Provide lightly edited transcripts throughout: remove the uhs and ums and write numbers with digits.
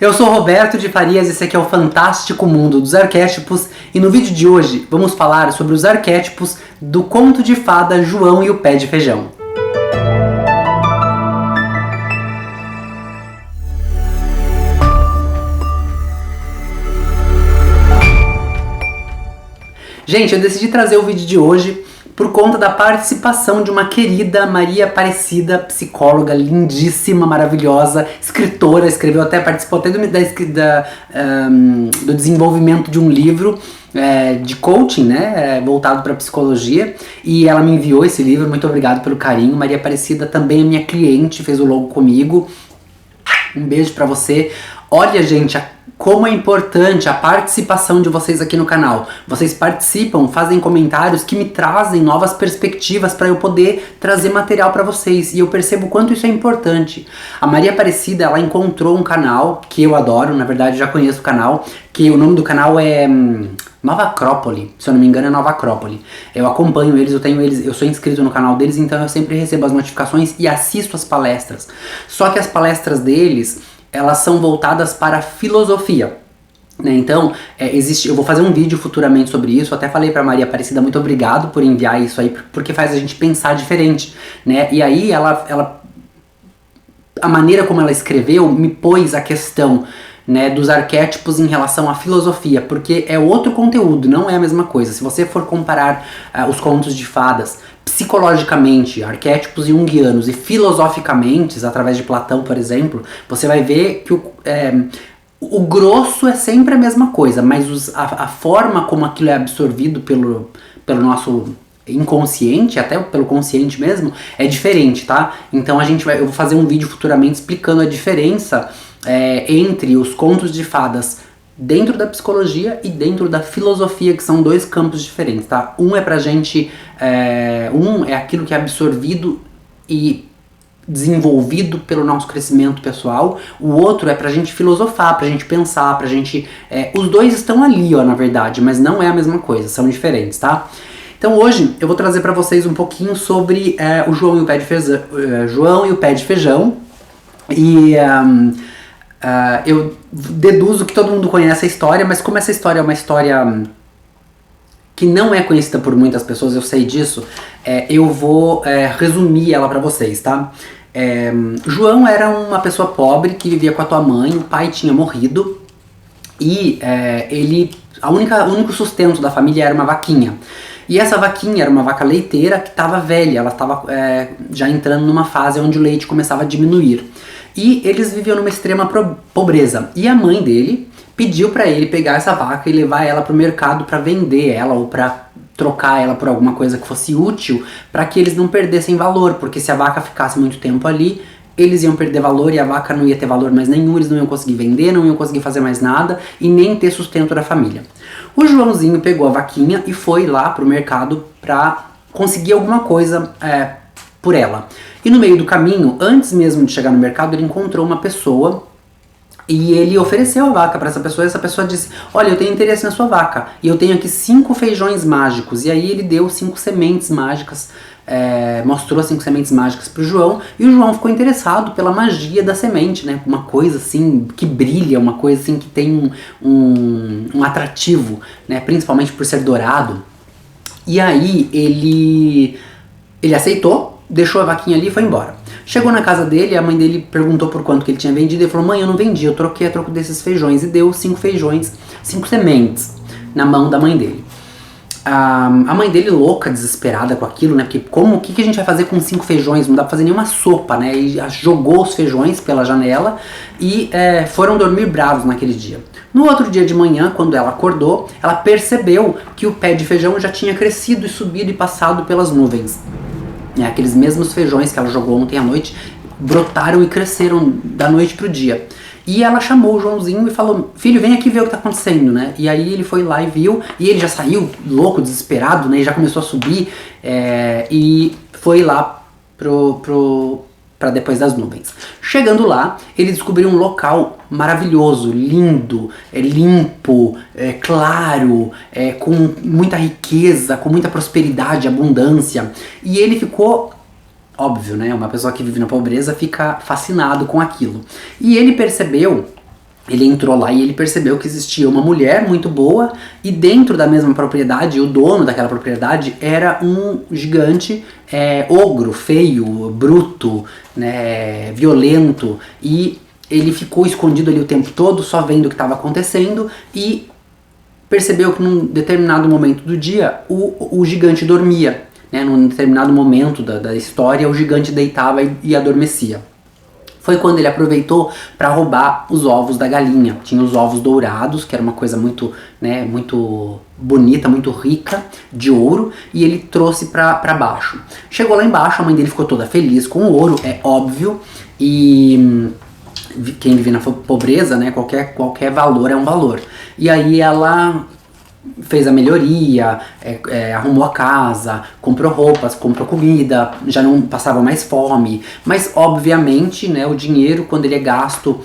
Eu sou Roberto de Farias e esse aqui é o Fantástico Mundo dos Arquétipos e no vídeo de hoje vamos falar sobre os arquétipos do conto de fada João e o Pé de Feijão. Gente, eu decidi trazer o vídeo de hoje por conta da participação de uma querida Maria Aparecida, psicóloga lindíssima, maravilhosa, escritora, participou até do desenvolvimento de um livro de coaching, né, voltado para psicologia, e ela me enviou esse livro. Muito obrigado pelo carinho. Maria Aparecida também é minha cliente, fez o logo comigo. Um beijo pra você. Olha, gente, como é importante a participação de vocês aqui no canal. Vocês participam, fazem comentários que me trazem novas perspectivas para eu poder trazer material para vocês. E eu percebo o quanto isso é importante. A Maria Aparecida, ela encontrou um canal que eu adoro, na verdade já conheço o canal, que o nome do canal é Nova Acrópole, se eu não me engano é Nova Acrópole. Eu acompanho eles, eu sou inscrito no canal deles, então eu sempre recebo as notificações e assisto as palestras. Só que as palestras deles, elas são voltadas para a filosofia, né? Então, eu vou fazer um vídeo futuramente sobre isso. Até falei para Maria Aparecida, muito obrigado por enviar isso aí, porque faz a gente pensar diferente, né? E aí a maneira como ela escreveu me pôs a questão, né, dos arquétipos em relação à filosofia, porque é outro conteúdo, não é a mesma coisa. Se você for comparar os contos de fadas psicologicamente, arquétipos junguianos, e filosoficamente, através de Platão, por exemplo, você vai ver que o grosso é sempre a mesma coisa, mas a forma como aquilo é absorvido pelo nosso inconsciente, até pelo consciente mesmo, é diferente, tá? Então eu vou fazer um vídeo futuramente explicando a diferença entre os contos de fadas dentro da psicologia e dentro da filosofia, que são dois campos diferentes, tá? Um é pra gente, um é aquilo que é absorvido e desenvolvido pelo nosso crescimento pessoal, o outro é pra gente filosofar, pra gente pensar, pra gente... os dois estão ali, ó, na verdade, mas não é a mesma coisa, são diferentes, tá? Então hoje eu vou trazer pra vocês um pouquinho sobre o João e o Pé de Feijão, João e o Pé de Feijão, e... eu deduzo que todo mundo conhece a história, mas como essa história é uma história que não é conhecida por muitas pessoas, eu sei disso, eu vou resumir ela pra vocês, tá? João era uma pessoa pobre que vivia com a tua mãe, o pai tinha morrido e o único sustento da família era uma vaquinha. E essa vaquinha era uma vaca leiteira que estava velha, ela estava já entrando numa fase onde o leite começava a diminuir. E eles viviam numa extrema pobreza. E a mãe dele pediu para ele pegar essa vaca e levar ela pro mercado para vender ela ou para trocar ela por alguma coisa que fosse útil, para que eles não perdessem valor, porque se a vaca ficasse muito tempo ali, eles iam perder valor e a vaca não ia ter valor mais nenhum, eles não iam conseguir vender, não iam conseguir fazer mais nada e nem ter sustento da família. O Joãozinho pegou a vaquinha e foi lá pro mercado para conseguir alguma coisa por ela. E no meio do caminho, antes mesmo de chegar no mercado, ele encontrou uma pessoa e ele ofereceu a vaca para essa pessoa. E essa pessoa disse: olha, eu tenho interesse na sua vaca e eu tenho aqui 5 feijões mágicos. E aí ele deu 5 sementes mágicas, mostrou 5 sementes mágicas pro João, e o João ficou interessado pela magia da semente, né? Uma coisa assim que brilha, uma coisa assim que tem um atrativo, né? Principalmente por ser dourado. E aí ele aceitou, deixou a vaquinha ali e foi embora. Chegou na casa dele, a mãe dele perguntou por quanto que ele tinha vendido, ele falou: mãe, eu não vendi, eu troquei a troco desses feijões, e deu 5 feijões, 5 sementes na mão da mãe dele. A mãe dele, louca, desesperada com aquilo, né, porque o que a gente vai fazer com 5 feijões? Não dá pra fazer nenhuma sopa, né, e jogou os feijões pela janela e foram dormir bravos naquele dia. No outro dia de manhã, quando ela acordou, ela percebeu que o pé de feijão já tinha crescido e subido e passado pelas nuvens. Aqueles mesmos feijões que ela jogou ontem à noite brotaram e cresceram da noite pro dia. E ela chamou o Joãozinho e falou: filho, vem aqui ver o que tá acontecendo, né? E aí ele foi lá e viu, e ele já saiu louco, desesperado, né? E já começou a subir e foi lá para depois das nuvens. Chegando lá, ele descobriu um local maravilhoso, lindo, limpo, claro, com muita riqueza, com muita prosperidade, abundância. E ele ficou, óbvio, né? Uma pessoa que vive na pobreza fica fascinado com aquilo. E ele percebeu Ele entrou lá e ele percebeu que existia uma mulher muito boa e dentro da mesma propriedade, o dono daquela propriedade era um gigante ogro, feio, bruto, né, violento, e ele ficou escondido ali o tempo todo, só vendo o que estava acontecendo, e percebeu que num determinado momento do dia o gigante dormia, né, num determinado momento da história o gigante deitava e adormecia. Foi quando ele aproveitou para roubar os ovos da galinha. Tinha os ovos dourados, que era uma coisa muito, né, muito bonita, muito rica, de ouro, e ele trouxe para baixo. Chegou lá embaixo, a mãe dele ficou toda feliz com o ouro, é óbvio, e quem vive na pobreza, né, qualquer valor é um valor. E aí ela fez a melhoria, arrumou a casa, comprou roupas, comprou comida, já não passava mais fome. Mas obviamente, né, o dinheiro, quando ele é gasto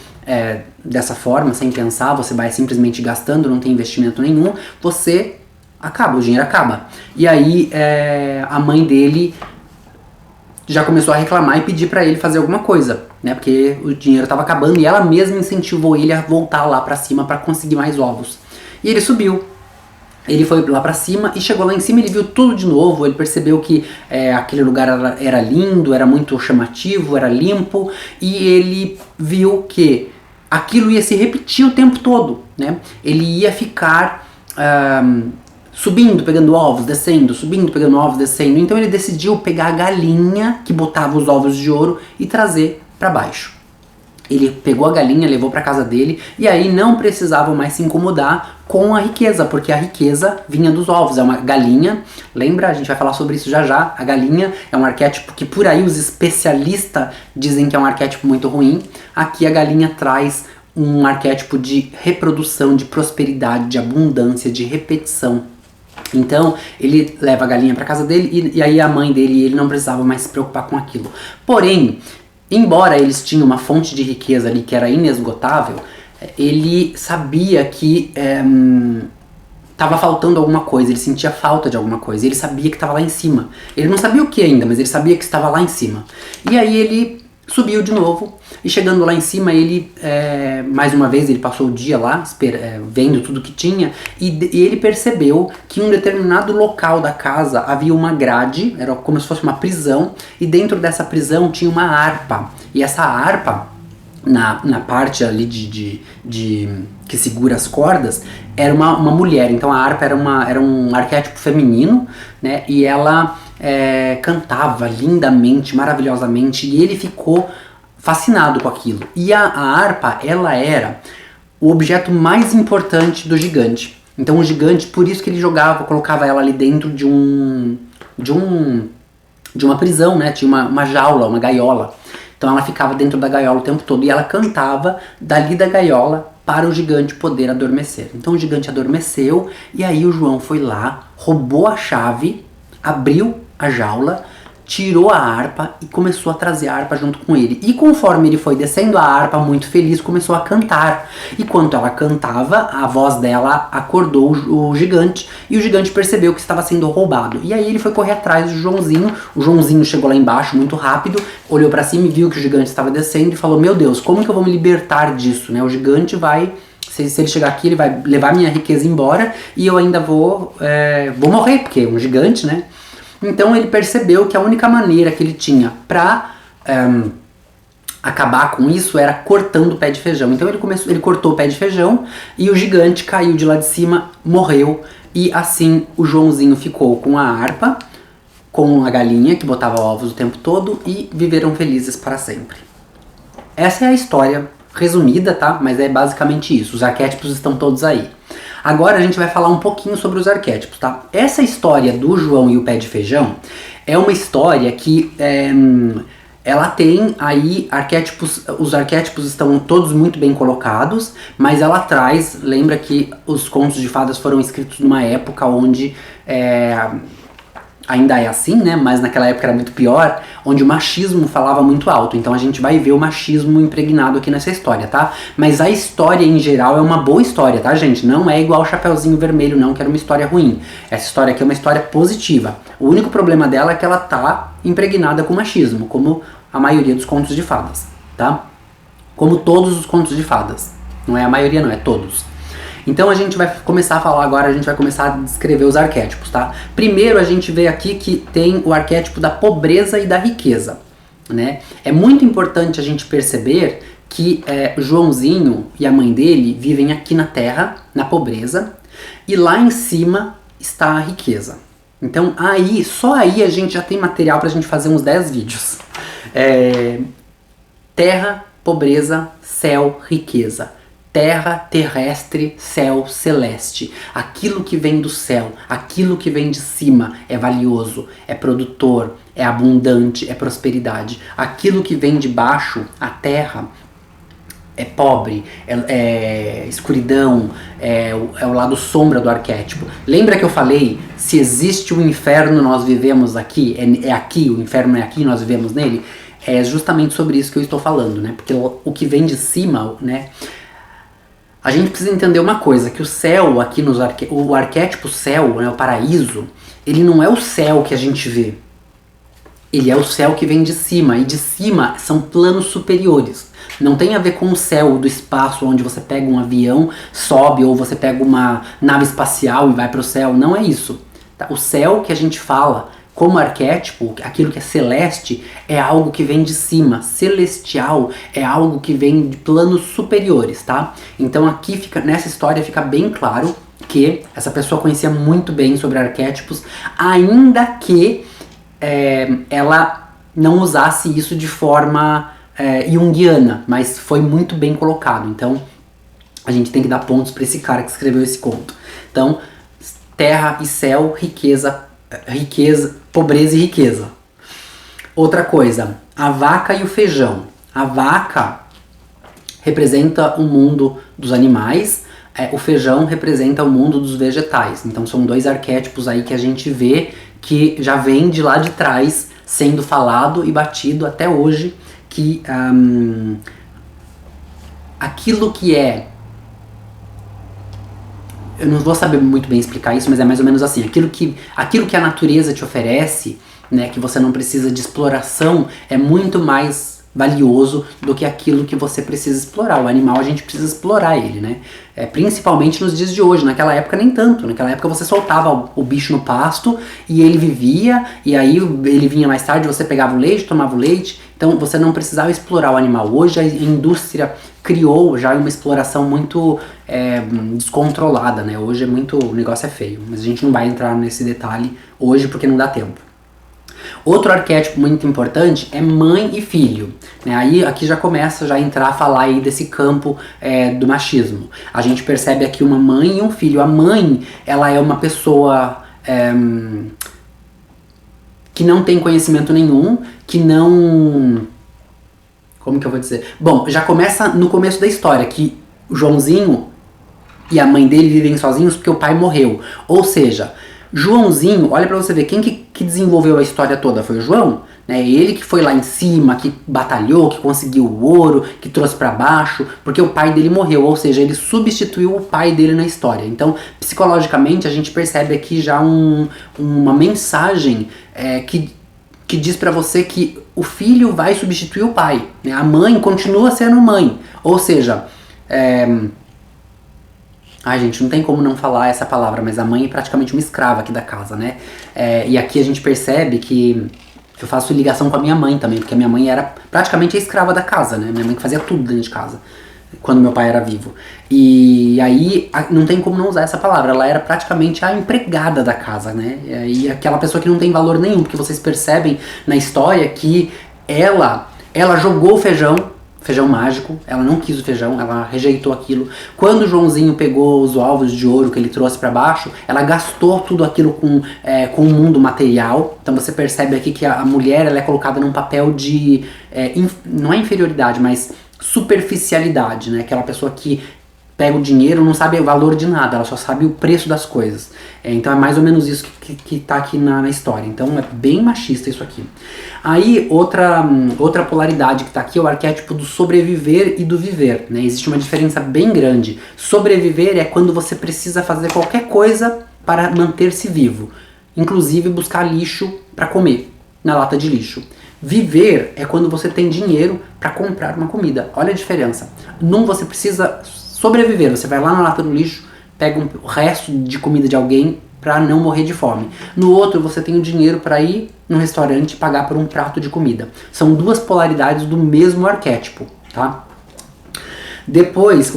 dessa forma, sem pensar, você vai simplesmente gastando, não tem investimento nenhum, o dinheiro acaba. E aí a mãe dele já começou a reclamar e pedir pra ele fazer alguma coisa, né, porque o dinheiro estava acabando, e ela mesma incentivou ele a voltar lá pra cima para conseguir mais ovos. E ele subiu. Ele foi lá pra cima e chegou lá em cima, ele viu tudo de novo, ele percebeu que aquele lugar era lindo, era muito chamativo, era limpo, e ele viu que aquilo ia se repetir o tempo todo, né? Ele ia ficar subindo, pegando ovos, descendo, subindo, pegando ovos, descendo. Então ele decidiu pegar a galinha que botava os ovos de ouro e trazer pra baixo. Ele pegou a galinha, levou para casa dele, e aí não precisavam mais se incomodar com a riqueza, porque a riqueza vinha dos ovos. É uma galinha, lembra? A gente vai falar sobre isso já já. A galinha é um arquétipo que por aí os especialistas dizem que é um arquétipo muito ruim. Aqui a galinha traz um arquétipo de reprodução, de prosperidade, de abundância, de repetição. Então ele leva a galinha para casa dele, e aí a mãe dele e ele não precisavam mais se preocupar com aquilo. Porém, embora eles tinham uma fonte de riqueza ali que era inesgotável, ele sabia que estava faltando alguma coisa, ele sentia falta de alguma coisa, ele sabia que estava lá em cima. Ele não sabia o que ainda, mas ele sabia que estava lá em cima. E aí ele subiu de novo, e chegando lá em cima, ele, mais uma vez, ele passou o dia lá, vendo tudo que tinha, e ele percebeu que em um determinado local da casa havia uma grade, era como se fosse uma prisão, e dentro dessa prisão tinha uma harpa. E essa harpa, na parte ali que segura as cordas, era uma mulher. Então a harpa era um arquétipo feminino, né, e ela cantava lindamente, maravilhosamente, e ele ficou fascinado com aquilo. E a harpa, ela era o objeto mais importante do gigante. Então o gigante, por isso que ele colocava ela ali dentro de uma prisão, né? Tinha uma jaula, uma gaiola. Então ela ficava dentro da gaiola o tempo todo, e ela cantava dali da gaiola para o gigante poder adormecer. Então o gigante adormeceu, e aí o João foi lá, roubou a chave, abriu a jaula, tirou a harpa e começou a trazer a harpa junto com ele. E conforme ele foi descendo a harpa, muito feliz, começou a cantar. E quando ela cantava, a voz dela acordou o gigante, e o gigante percebeu que estava sendo roubado. E aí ele foi correr atrás do Joãozinho. O Joãozinho chegou lá embaixo muito rápido, olhou pra cima e viu que o gigante estava descendo e falou: meu Deus, como que eu vou me libertar disso, né? O gigante vai... Se ele chegar aqui, ele vai levar minha riqueza embora, e eu ainda vou morrer, porque é um gigante, né? Então ele percebeu que a única maneira que ele tinha para acabar com isso era cortando o pé de feijão. Então ele cortou o pé de feijão, e o gigante caiu de lá de cima, morreu, e assim o Joãozinho ficou com a harpa, com a galinha que botava ovos o tempo todo, e viveram felizes para sempre. Essa é a história resumida, tá? Mas é basicamente isso. Os arquétipos estão todos aí. Agora a gente vai falar um pouquinho sobre os arquétipos, tá? Essa história do João e o pé de feijão é uma história que ela tem aí arquétipos, os arquétipos estão todos muito bem colocados, mas ela traz, lembra que os contos de fadas foram escritos numa época onde ainda é assim, né? Mas naquela época era muito pior, onde o machismo falava muito alto. Então a gente vai ver o machismo impregnado aqui nessa história, tá? Mas a história em geral é uma boa história, tá, gente? Não é igual o Chapeuzinho Vermelho, não, que era uma história ruim. Essa história aqui é uma história positiva. O único problema dela é que ela tá impregnada com machismo, como a maioria dos contos de fadas, tá? Como todos os contos de fadas. Não é a maioria não, é todos. Então a gente vai começar a falar agora, a gente vai começar a descrever os arquétipos, tá? Primeiro a gente vê aqui que tem o arquétipo da pobreza e da riqueza, né? É muito importante a gente perceber que Joãozinho e a mãe dele vivem aqui na Terra, na pobreza, e lá em cima está a riqueza. Então aí, só aí a gente já tem material pra gente fazer uns 10 vídeos. Terra, pobreza, céu, riqueza. Terra, terrestre, céu, celeste. Aquilo que vem do céu, aquilo que vem de cima é valioso, é produtor, é abundante, é prosperidade. Aquilo que vem de baixo, a terra, é pobre, é escuridão, é o lado sombra do arquétipo. Lembra que eu falei, se existe um inferno, nós vivemos aqui, é aqui, o inferno é aqui, nós vivemos nele? É justamente sobre isso que eu estou falando, né? Porque o que vem de cima, né? A gente precisa entender uma coisa, que o céu aqui o arquétipo céu, né, o paraíso, ele não é o céu que a gente vê. Ele é o céu que vem de cima, e de cima são planos superiores. Não tem a ver com o céu do espaço, onde você pega um avião, sobe, ou você pega uma nave espacial e vai para o céu. Não é isso. Tá? O céu que a gente fala como arquétipo, aquilo que é celeste, é algo que vem de cima. Celestial é algo que vem de planos superiores, tá? Então aqui fica, nessa história fica bem claro que essa pessoa conhecia muito bem sobre arquétipos, ainda que ela não usasse isso de forma junguiana, mas foi muito bem colocado. Então a gente tem que dar pontos para esse cara que escreveu esse conto. Então, terra e céu, riqueza, pobreza e riqueza. Outra coisa, a vaca e o feijão. A vaca representa o mundo dos animais, o feijão representa o mundo dos vegetais. Então são dois arquétipos aí que a gente vê que já vem de lá de trás sendo falado e batido até hoje, que aquilo que eu não vou saber muito bem explicar isso, mas é mais ou menos assim, aquilo que a natureza te oferece, né, que você não precisa de exploração, é muito mais valioso do que aquilo que você precisa explorar. O animal a gente precisa explorar ele, né? Principalmente nos dias de hoje. Naquela época nem tanto. Naquela época você soltava o bicho no pasto e ele vivia, e aí ele vinha mais tarde, você pegava o leite, tomava o leite. Então você não precisava explorar o animal. Hoje a indústria criou já uma exploração muito descontrolada, né? Hoje o negócio é feio, mas a gente não vai entrar nesse detalhe hoje porque não dá tempo. Outro arquétipo muito importante é mãe e filho, né? Aí aqui já começa a entrar a falar aí desse campo do machismo. A gente percebe aqui uma mãe e um filho. A mãe, ela é uma pessoa que não tem conhecimento nenhum, que não... Como que eu vou dizer? Bom, já começa no começo da história, que o Joãozinho e a mãe dele vivem sozinhos porque o pai morreu. Ou seja, Joãozinho, olha pra você ver, quem que desenvolveu a história toda foi o João, né? Ele que foi lá em cima, que batalhou, que conseguiu o ouro, que trouxe pra baixo, porque o pai dele morreu, ou seja, ele substituiu o pai dele na história. Então, psicologicamente, a gente percebe aqui já uma mensagem que diz pra você que o filho vai substituir o pai, né? A mãe continua sendo mãe, ou seja, ai, gente, não tem como não falar essa palavra, mas a mãe é praticamente uma escrava aqui da casa, né? E aqui a gente percebe que eu faço ligação com a minha mãe também, porque a minha mãe era praticamente a escrava da casa, né? Minha mãe que fazia tudo dentro de casa, quando meu pai era vivo. E aí não tem como não usar essa palavra, ela era praticamente a empregada da casa, né? E aquela pessoa que não tem valor nenhum, porque vocês percebem na história que ela jogou o feijão mágico, ela não quis o feijão, ela rejeitou aquilo. Quando o Joãozinho pegou os ovos de ouro que ele trouxe para baixo, ela gastou tudo aquilo com o mundo material. Então você percebe aqui que a mulher ela é colocada num papel de, não é inferioridade, mas superficialidade, né? Aquela pessoa que pega o dinheiro, não sabe o valor de nada, ela só sabe o preço das coisas. Então é mais ou menos isso que tá aqui na história. Então é bem machista isso aqui. Aí outra polaridade que tá aqui é o arquétipo do sobreviver e do viver, né? Existe uma diferença bem grande. Sobreviver é quando você precisa fazer qualquer coisa para manter-se vivo, inclusive buscar lixo para comer na lata de lixo. Viver é quando você tem dinheiro para comprar uma comida. Olha a diferença. Num você precisa sobreviver. Você vai lá na lata do lixo, pega o resto de comida de alguém para não morrer de fome. No outro, você tem o dinheiro para ir no restaurante e pagar por um prato de comida. São duas polaridades do mesmo arquétipo, tá? Depois,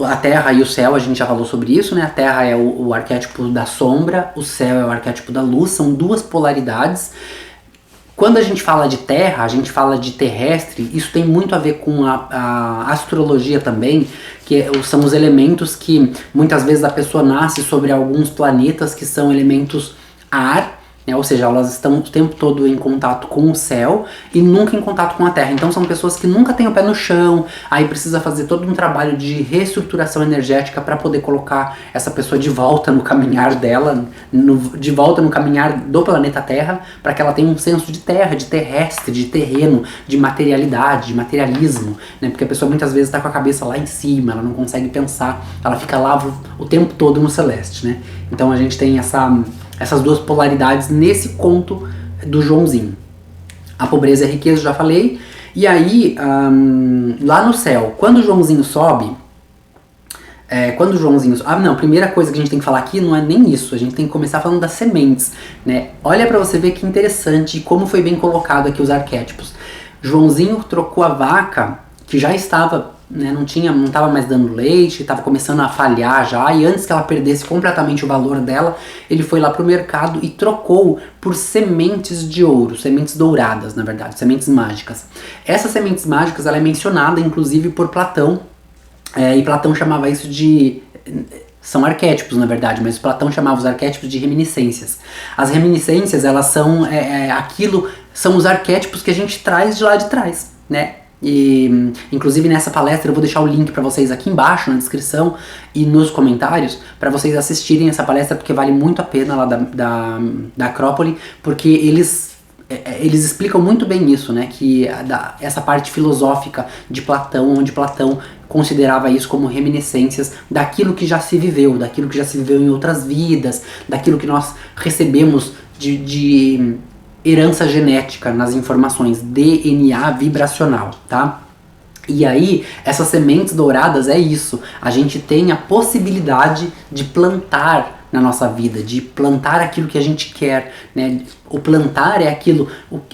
a Terra e o Céu, a gente já falou sobre isso, né? A Terra é o arquétipo da sombra, o Céu é o arquétipo da luz, são duas polaridades. Quando a gente fala de Terra, a gente fala de terrestre, isso tem muito a ver com a astrologia também, que são os elementos que muitas vezes a pessoa nasce sobre alguns planetas que são elementos ar, né? Ou seja, elas estão o tempo todo em contato com o céu e nunca em contato com a terra. Então são pessoas que nunca têm o pé no chão, aí precisa fazer todo um trabalho de reestruturação energética para poder colocar essa pessoa de volta no caminhar dela, de volta no caminhar do planeta Terra, para que ela tenha um senso de terra, de terrestre, de terreno, de materialidade, de materialismo, né? Porque a pessoa muitas vezes está com a cabeça lá em cima, ela não consegue pensar, ela fica lá o tempo todo no celeste, né? Então a gente tem essas duas polaridades nesse conto do Joãozinho. A pobreza e a riqueza, já falei. E aí, lá no céu, quando o Joãozinho sobe... primeira coisa que a gente tem que falar aqui não é nem isso. A gente tem que começar falando das sementes, né? Olha pra você ver que interessante como foi bem colocado aqui os arquétipos. Joãozinho trocou a vaca, que já estava... não estava mais dando leite, estava começando a falhar já, e antes que ela perdesse completamente o valor dela, ele foi lá pro mercado e trocou por sementes de ouro, sementes douradas, na verdade, sementes mágicas. Essas sementes mágicas, ela é mencionada, inclusive, por Platão, e Platão chamava isso de... São arquétipos, na verdade, mas Platão chamava os arquétipos de reminiscências. As reminiscências, elas são são os arquétipos que a gente traz de lá de trás, né? E, inclusive nessa palestra eu vou deixar o link para vocês aqui embaixo na descrição e nos comentários para vocês assistirem essa palestra, porque vale muito a pena lá da Acrópole, porque eles explicam muito bem isso, né, que essa parte filosófica de Platão, onde Platão considerava isso como reminiscências daquilo que já se viveu, daquilo que já se viveu em outras vidas, daquilo que nós recebemos de herança genética nas informações, DNA vibracional, tá? E aí, essas sementes douradas é isso. A gente tem a possibilidade de plantar na nossa vida, de plantar aquilo que a gente quer, né? O plantar é aquilo,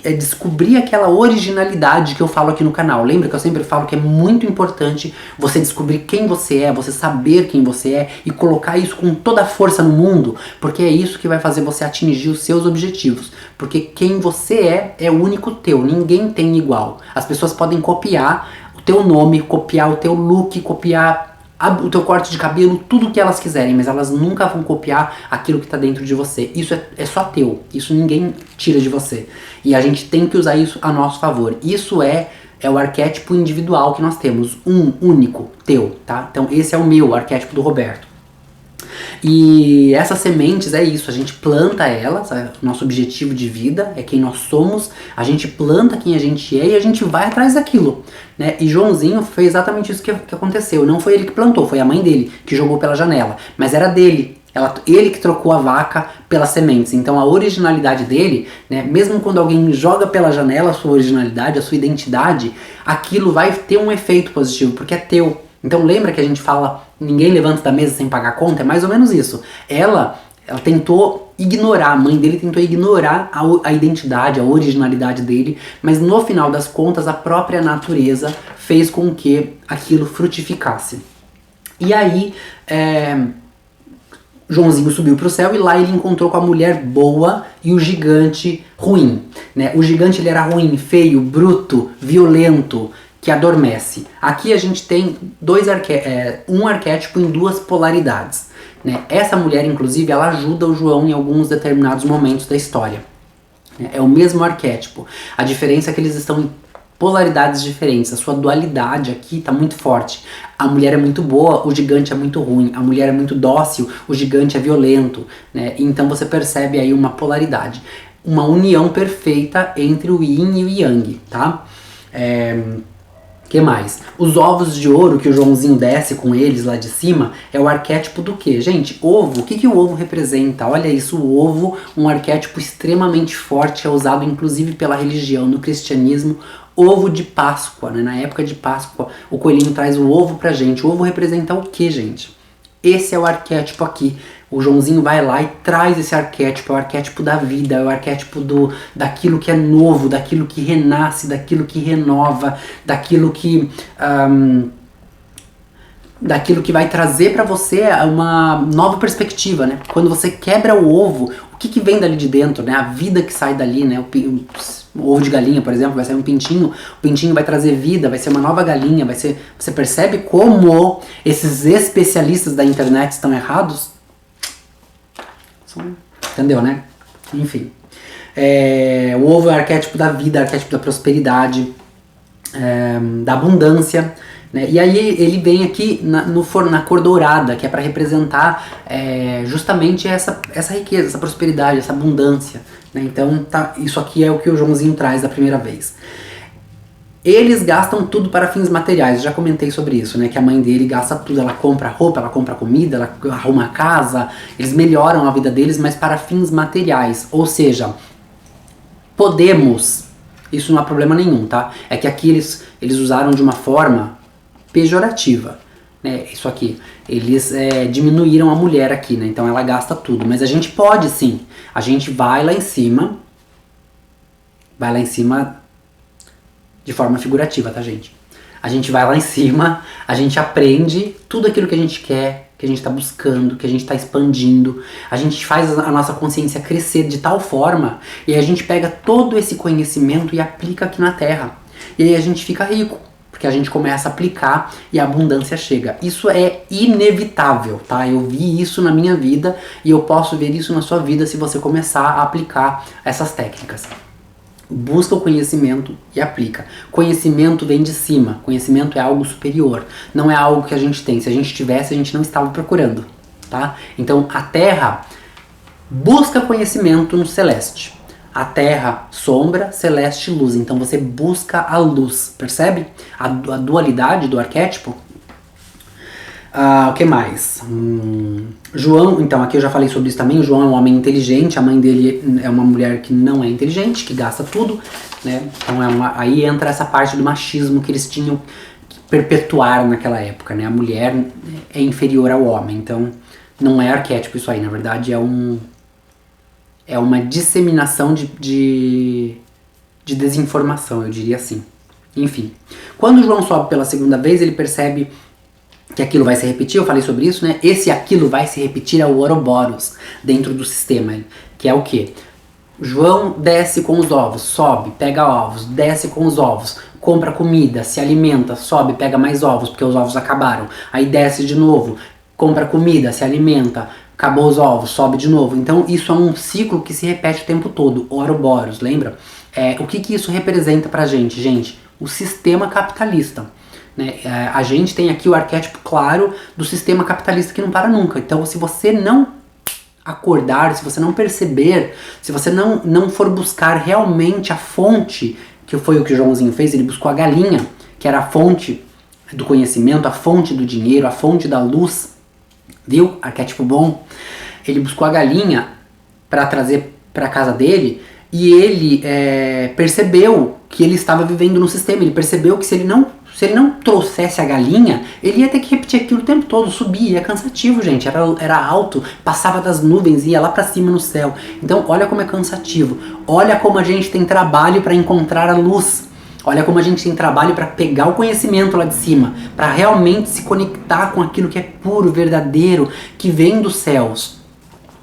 é descobrir aquela originalidade que eu falo aqui no canal. Lembra que eu sempre falo que é muito importante você descobrir quem você é, você saber quem você é e colocar isso com toda a força no mundo, porque é isso que vai fazer você atingir os seus objetivos. Porque quem você é único teu, ninguém tem igual. As pessoas podem copiar o teu nome, copiar o teu look, copiar o teu corte de cabelo, tudo que elas quiserem, mas elas nunca vão copiar aquilo que está dentro de você. Isso é só teu, isso ninguém tira de você. E a gente tem que usar isso a nosso favor. Isso é o arquétipo individual que nós temos, um único, teu, tá? Então esse é o meu arquétipo do Roberto. E essas sementes é isso, a gente planta elas, nosso objetivo de vida é quem nós somos, a gente planta quem a gente é e a gente vai atrás daquilo, né? E Joãozinho foi exatamente isso que aconteceu, não foi ele que plantou, foi a mãe dele que jogou pela janela, mas era dele. Ele que trocou a vaca pelas sementes. Então a originalidade dele, né, mesmo quando alguém joga pela janela a sua originalidade, a sua identidade, aquilo vai ter um efeito positivo, porque é teu. Então lembra que a gente fala, ninguém levanta da mesa sem pagar conta? É mais ou menos isso. Ela tentou ignorar, a mãe dele tentou ignorar a identidade, a originalidade dele, mas no final das contas a própria natureza fez com que aquilo frutificasse. E aí, Joãozinho subiu para o céu e lá ele encontrou com a mulher boa e o gigante ruim, né? O gigante ele era ruim, feio, bruto, violento, que adormece. Aqui a gente tem um arquétipo em duas polaridades, né? Essa mulher, inclusive, ela ajuda o João em alguns determinados momentos da história. É o mesmo arquétipo. A diferença é que eles estão em polaridades diferentes. A sua dualidade aqui está muito forte. A mulher é muito boa, o gigante é muito ruim. A mulher é muito dócil, o gigante é violento, né? Então você percebe aí uma polaridade. Uma união perfeita entre o yin e o yang, tá? Que mais? Os ovos de ouro que o Joãozinho desce com eles lá de cima é o arquétipo do quê? Gente, ovo, o que o ovo representa? Olha isso, o ovo, um arquétipo extremamente forte, é usado inclusive pela religião, no cristianismo. ovo de Páscoa, né? Na época de Páscoa, o coelhinho traz o ovo pra gente. O ovo representa o que, gente? Esse é o arquétipo aqui. O Joãozinho vai lá e traz esse arquétipo, é o arquétipo da vida, é o arquétipo daquilo que é novo, daquilo que renasce, daquilo que renova, daquilo que vai trazer pra você uma nova perspectiva, né? Quando você quebra o ovo, o que vem dali de dentro, né? A vida que sai dali, né? O ovo de galinha, por exemplo, vai sair um pintinho, o pintinho vai trazer vida, vai ser uma nova galinha, você percebe como esses especialistas da internet estão errados? Entendeu, né? Enfim. O ovo é o arquétipo da vida, arquétipo da prosperidade, da abundância, né? E aí ele vem aqui na cor dourada, que é para representar justamente essa riqueza, essa prosperidade, essa abundância, né? Então isso aqui é o que o Joãozinho traz da primeira vez. Eles gastam tudo para fins materiais, eu já comentei sobre isso, né? Que a mãe dele gasta tudo, ela compra roupa, ela compra comida, ela arruma a casa, eles melhoram a vida deles, mas para fins materiais. Ou seja, podemos, isso não há problema nenhum, tá? É que aqui eles usaram de uma forma pejorativa, né? Isso aqui, eles diminuíram a mulher aqui, né? Então ela gasta tudo, mas a gente pode sim, a gente vai lá em cima de forma figurativa, tá, gente? A gente vai lá em cima, a gente aprende tudo aquilo que a gente quer, que a gente tá buscando, que a gente tá expandindo. A gente faz a nossa consciência crescer de tal forma, e aí a gente pega todo esse conhecimento e aplica aqui na Terra. E aí a gente fica rico, porque a gente começa a aplicar e a abundância chega. Isso é inevitável, tá? Eu vi isso na minha vida e eu posso ver isso na sua vida se você começar a aplicar essas técnicas. Busca o conhecimento e aplica. Conhecimento vem de cima. Conhecimento é algo superior. Não é algo que a gente tem. Se a gente tivesse, a gente não estava procurando, tá? Então, a Terra busca conhecimento no celeste. A Terra, sombra, celeste, luz. Então, você busca a luz. Percebe? A dualidade do arquétipo. O que mais? João, então aqui eu já falei sobre isso também. O João é um homem inteligente, a mãe dele é uma mulher que não é inteligente, que gasta tudo, né? Então aí entra essa parte do machismo que eles tinham que perpetuar naquela época, né? A mulher é inferior ao homem, então não é arquétipo isso aí, na verdade é uma disseminação de desinformação, eu diria assim. Enfim, quando o João sobe pela segunda vez, ele percebe que aquilo vai se repetir, eu falei sobre isso, né? Esse aquilo vai se repetir é o Ouroboros dentro do sistema, que é o quê? João desce com os ovos, sobe, pega ovos, desce com os ovos, compra comida, se alimenta, sobe, pega mais ovos, porque os ovos acabaram, aí desce de novo, compra comida, se alimenta, acabou os ovos, sobe de novo. Então isso é um ciclo que se repete o tempo todo, Ouroboros, lembra? O que isso representa pra gente? Gente, o sistema capitalista. Né? A gente tem aqui o arquétipo claro do sistema capitalista que não para nunca. Então, se você não acordar, se você não perceber, se você não for buscar realmente a fonte, que foi o que o Joãozinho fez, ele buscou a galinha, que era a fonte do conhecimento, a fonte do dinheiro, a fonte da luz, viu? Arquétipo bom. Ele buscou a galinha para trazer para casa dele e ele percebeu que ele estava vivendo no sistema. Ele percebeu que se ele não trouxesse a galinha, ele ia ter que repetir aquilo o tempo todo, subir, é cansativo, gente, era alto, passava das nuvens, ia lá pra cima no céu. Então olha como é cansativo, olha como a gente tem trabalho para encontrar a luz, olha como a gente tem trabalho para pegar o conhecimento lá de cima, para realmente se conectar com aquilo que é puro, verdadeiro, que vem dos céus.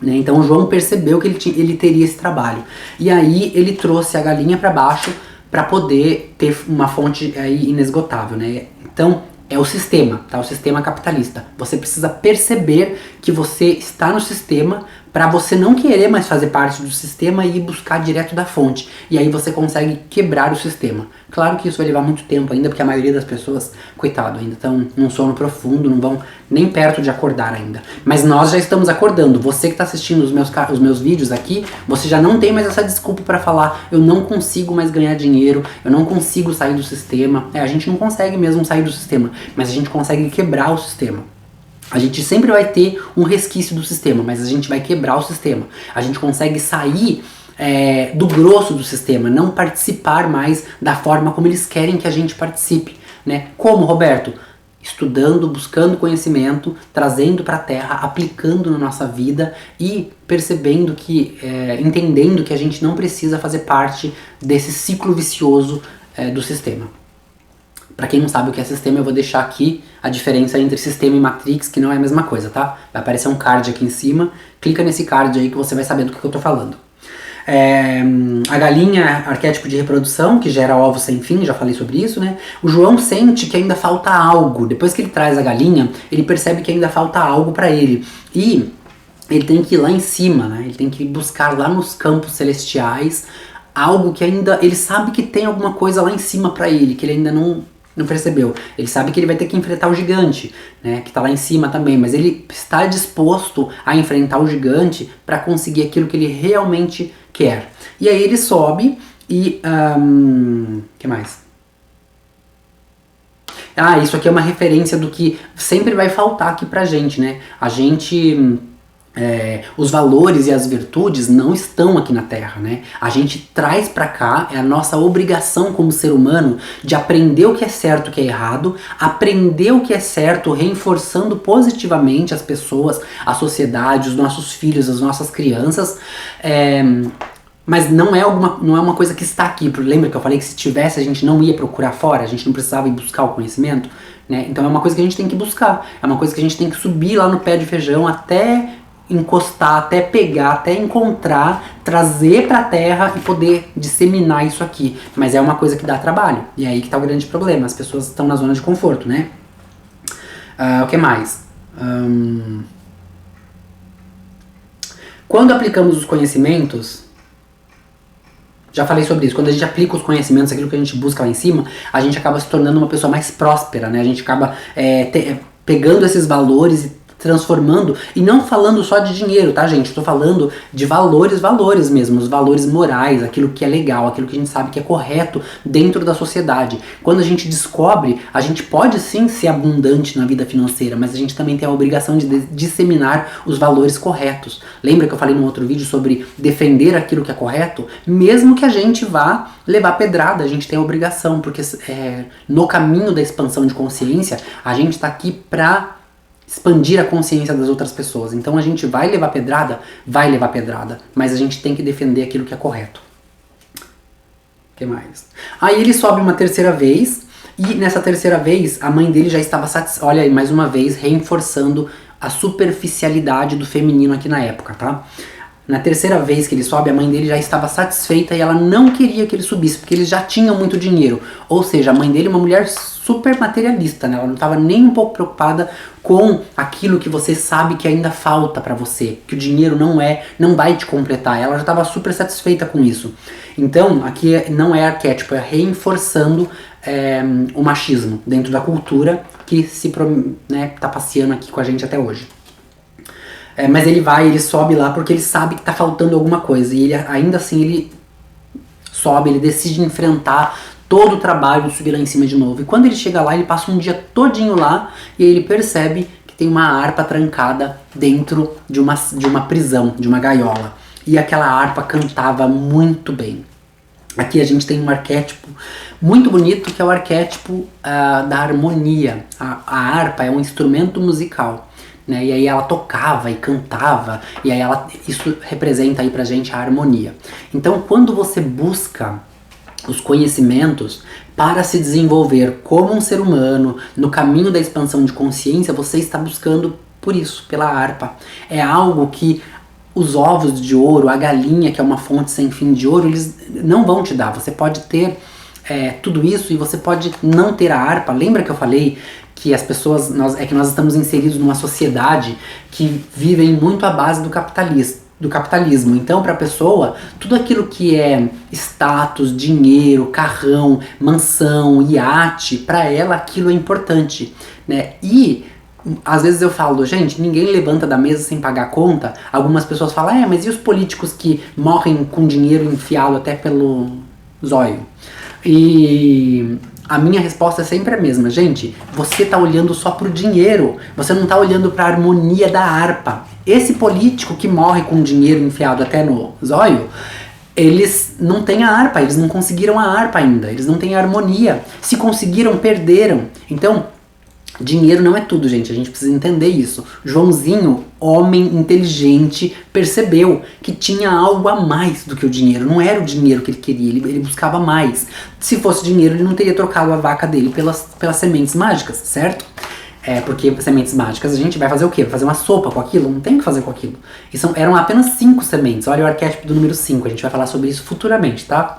Então João percebeu que ele teria esse trabalho, e aí ele trouxe a galinha para baixo, para poder ter uma fonte aí inesgotável, né? Então, é o sistema, tá? O sistema capitalista. Você precisa perceber que você está no sistema para você não querer mais fazer parte do sistema e ir buscar direto da fonte. E aí você consegue quebrar o sistema. Claro que isso vai levar muito tempo ainda, porque a maioria das pessoas, coitado, ainda estão num sono profundo, não vão nem perto de acordar ainda. Mas nós já estamos acordando. Você que está assistindo os meus vídeos aqui, você já não tem mais essa desculpa para falar: eu não consigo mais ganhar dinheiro, eu não consigo sair do sistema. A gente não consegue mesmo sair do sistema, mas a gente consegue quebrar o sistema. A gente sempre vai ter um resquício do sistema, mas a gente vai quebrar o sistema. A gente consegue sair do grosso do sistema, não participar mais da forma como eles querem que a gente participe, né? Como, Roberto? Estudando, buscando conhecimento, trazendo para a Terra, aplicando na nossa vida e percebendo que, entendendo que a gente não precisa fazer parte desse ciclo vicioso do sistema. Para quem não sabe o que é sistema, eu vou deixar aqui a diferença entre sistema e matrix, que não é a mesma coisa, tá? Vai aparecer um card aqui em cima, clica nesse card aí que você vai saber do que eu tô falando. A galinha é arquétipo de reprodução, que gera ovos sem fim, já falei sobre isso, né? O João sente que ainda falta algo. Depois que ele traz a galinha, ele percebe que ainda falta algo para ele. E ele tem que ir lá em cima, né? Ele tem que buscar lá nos campos celestiais algo que ainda... Ele sabe que tem alguma coisa lá em cima para ele, que ele ainda não percebeu. Ele sabe que ele vai ter que enfrentar o gigante, né, que tá lá em cima também, mas ele está disposto a enfrentar o gigante para conseguir aquilo que ele realmente quer. E aí ele sobe e... que mais? Isso aqui é uma referência do que sempre vai faltar aqui pra gente, né? A gente... os valores e as virtudes não estão aqui na Terra, né? A gente traz pra cá, é a nossa obrigação como ser humano de aprender o que é certo e o que é errado, aprender o que é certo, reforçando positivamente as pessoas, a sociedade, os nossos filhos, as nossas crianças, mas não é uma coisa que está aqui. Lembra que eu falei que se tivesse a gente não ia procurar fora, a gente não precisava ir buscar o conhecimento, né? Então é uma coisa que a gente tem que buscar, é uma coisa que a gente tem que subir lá no pé de feijão até encostar, até pegar, até encontrar, trazer pra Terra e poder disseminar isso aqui. Mas é uma coisa que dá trabalho. E é aí que tá o grande problema. As pessoas estão na zona de conforto, né? O que mais? Quando aplicamos os conhecimentos... Já falei sobre isso. Quando a gente aplica os conhecimentos, aquilo que a gente busca lá em cima, a gente acaba se tornando uma pessoa mais próspera, né? A gente acaba pegando esses valores e transformando, e não falando só de dinheiro, tá, gente? Estou falando de valores mesmo, os valores morais, aquilo que é legal, aquilo que a gente sabe que é correto dentro da sociedade. Quando a gente descobre, a gente pode sim ser abundante na vida financeira, mas a gente também tem a obrigação de disseminar os valores corretos. Lembra que eu falei num outro vídeo sobre defender aquilo que é correto? Mesmo que a gente vá levar pedrada, a gente tem a obrigação, porque no caminho da expansão de consciência, a gente está aqui pra expandir a consciência das outras pessoas. Então a gente vai levar pedrada, mas a gente tem que defender aquilo que é correto. O que mais? Aí ele sobe uma terceira vez, e nessa terceira vez a mãe dele já estava satisfeita. Olha aí, mais uma vez, reforçando a superficialidade do feminino aqui na época, tá? Na terceira vez que ele sobe, a mãe dele já estava satisfeita e ela não queria que ele subisse, porque eles já tinham muito dinheiro. Ou seja, a mãe dele é uma mulher super materialista, né? Ela não estava nem um pouco preocupada com aquilo que você sabe que ainda falta pra você, que o dinheiro não vai te completar. Ela já estava super satisfeita com isso. Então, aqui não é arquétipo, é reforçando o machismo dentro da cultura que tá passeando aqui com a gente até hoje. Mas ele sobe lá porque ele sabe que tá faltando alguma coisa. E ainda assim ele sobe, ele decide enfrentar todo o trabalho de subir lá em cima de novo. E quando ele chega lá, ele passa um dia todinho lá e aí ele percebe que tem uma harpa trancada dentro de uma prisão, de uma gaiola. E aquela harpa cantava muito bem. Aqui a gente tem um arquétipo muito bonito, que é o arquétipo da harmonia. A harpa é um instrumento musical, né? E aí ela tocava e cantava, e aí isso representa aí pra gente a harmonia. Então quando você busca os conhecimentos para se desenvolver como um ser humano, no caminho da expansão de consciência, você está buscando por isso, pela harpa. É algo que os ovos de ouro, a galinha, que é uma fonte sem fim de ouro, eles não vão te dar. Você pode ter tudo isso e você pode não ter a harpa. Lembra que eu falei que as pessoas, nós estamos inseridos numa sociedade que vivem muito à base do capitalismo. Então, para a pessoa, tudo aquilo que é status, dinheiro, carrão, mansão, iate, para ela aquilo é importante, né? E às vezes eu falo, gente, ninguém levanta da mesa sem pagar conta. Algumas pessoas falam, mas e os políticos que morrem com dinheiro enfiado até pelo zóio? E a minha resposta é sempre a mesma, gente, você tá olhando só pro dinheiro, você não tá olhando pra harmonia da harpa. Esse político que morre com dinheiro enfiado até no zóio, eles não têm a harpa, eles não conseguiram a harpa ainda, eles não têm a harmonia. Se conseguiram, perderam. Então, dinheiro não é tudo, gente, a gente precisa entender isso. Joãozinho, homem inteligente, percebeu que tinha algo a mais do que o dinheiro. Não era o dinheiro que ele queria, ele buscava mais. Se fosse dinheiro, ele não teria trocado a vaca dele pelas sementes mágicas, certo? Porque sementes mágicas a gente vai fazer o quê? Vai fazer uma sopa com aquilo? Não tem o que fazer com aquilo. Eram apenas 5 sementes. Olha o arquétipo do número 5. A gente vai falar sobre isso futuramente, tá?